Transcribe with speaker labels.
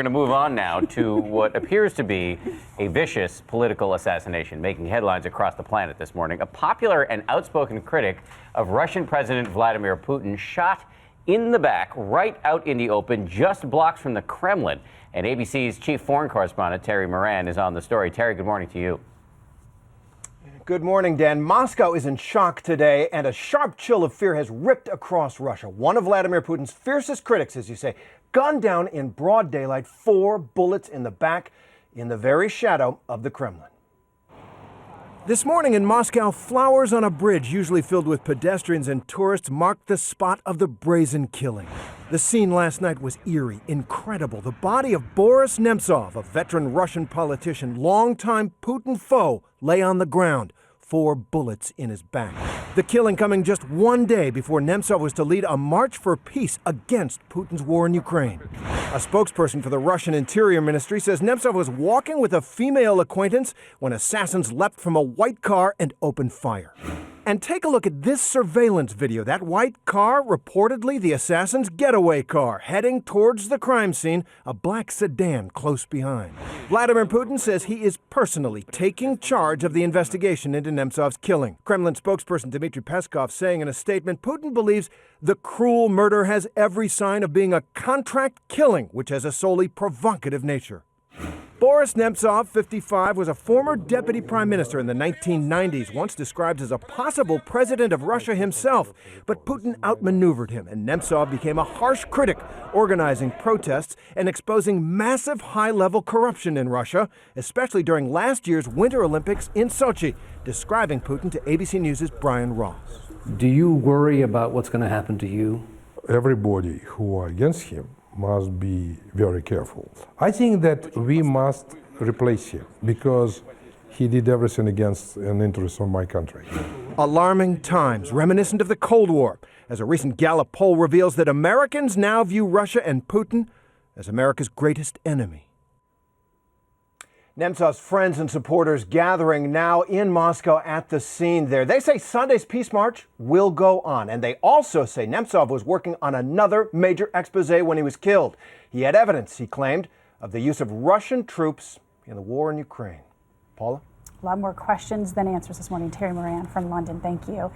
Speaker 1: We're going to move on now to what appears to be a vicious political assassination, making headlines across the planet this morning. A popular and outspoken critic of Russian President Vladimir Putin shot in the back, right out in the open, just blocks from the Kremlin. And ABC's chief foreign correspondent, Terry Moran, is on the story. Terry, good morning to you.
Speaker 2: Good morning, Dan. Moscow is in shock today, and a sharp chill of fear has ripped across Russia. One of Vladimir Putin's fiercest critics, as you say, gunned down in broad daylight, 4 bullets in the back, in the very shadow of the Kremlin. This morning in Moscow, flowers on a bridge, usually filled with pedestrians and tourists, marked the spot of the brazen killing. The scene last night was eerie, incredible. The body of Boris Nemtsov, a veteran Russian politician, longtime Putin foe, lay on the ground, 4 bullets in his back. The killing coming just one day before Nemtsov was to lead a march for peace against Putin's war in Ukraine. A spokesperson for the Russian Interior Ministry says Nemtsov was walking with a female acquaintance when assassins leapt from a white car and opened fire. And take a look at this surveillance video. That white car, reportedly the assassin's getaway car, heading towards the crime scene, a black sedan close behind. Vladimir Putin says he is personally taking charge of the investigation into Nemtsov's killing. Kremlin spokesperson Dmitry Peskov saying in a statement, Putin believes the cruel murder has every sign of being a contract killing, which has a solely provocative nature. Boris Nemtsov, 55, was a former deputy prime minister in the 1990s, once described as a possible president of Russia himself. But Putin outmaneuvered him, and Nemtsov became a harsh critic, organizing protests and exposing massive high-level corruption in Russia, especially during last year's Winter Olympics in Sochi, describing Putin to ABC News' Brian Ross.
Speaker 3: Do you worry about what's going to happen to you?
Speaker 4: Everybody who are against him must be very careful. I think that we must replace him because he did everything against an interest of my country.
Speaker 2: Alarming times, reminiscent of the Cold War, as a recent Gallup poll reveals that Americans now view Russia and Putin as America's greatest enemy. Nemtsov's friends and supporters gathering now in Moscow at the scene there. They say Sunday's peace march will go on, and they also say Nemtsov was working on another major expose when he was killed. He had evidence, he claimed, of the use of Russian troops in the war in Ukraine. Paula?
Speaker 5: A lot more questions than answers this morning. Terry Moran from London, thank you.